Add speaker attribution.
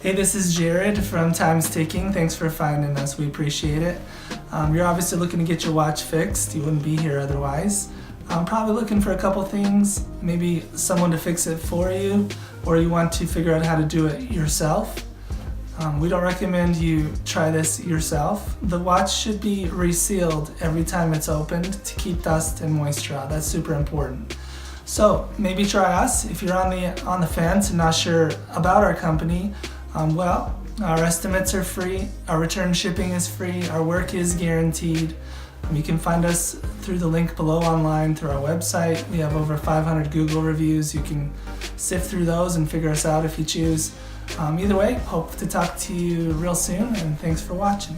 Speaker 1: Hey, this is Jared from Time's Ticking. Thanks for finding us. We appreciate it. You're obviously looking to get your watch fixed. You wouldn't be here otherwise. I'm probably looking for a couple things, maybe someone to fix it for you, or you want to figure out how to do it yourself. We don't recommend you try this yourself. The watch should be resealed every time it's opened to keep dust and moisture out. That's super important. So maybe try us. If you're on the fence and not sure about our company, well, our estimates are free, our return shipping is free, our work is guaranteed. You can find us through the link below online through our website. We have over 500 Google reviews. You can sift through those and figure us out if you choose. Either way, hope to talk to you real soon, and thanks for watching.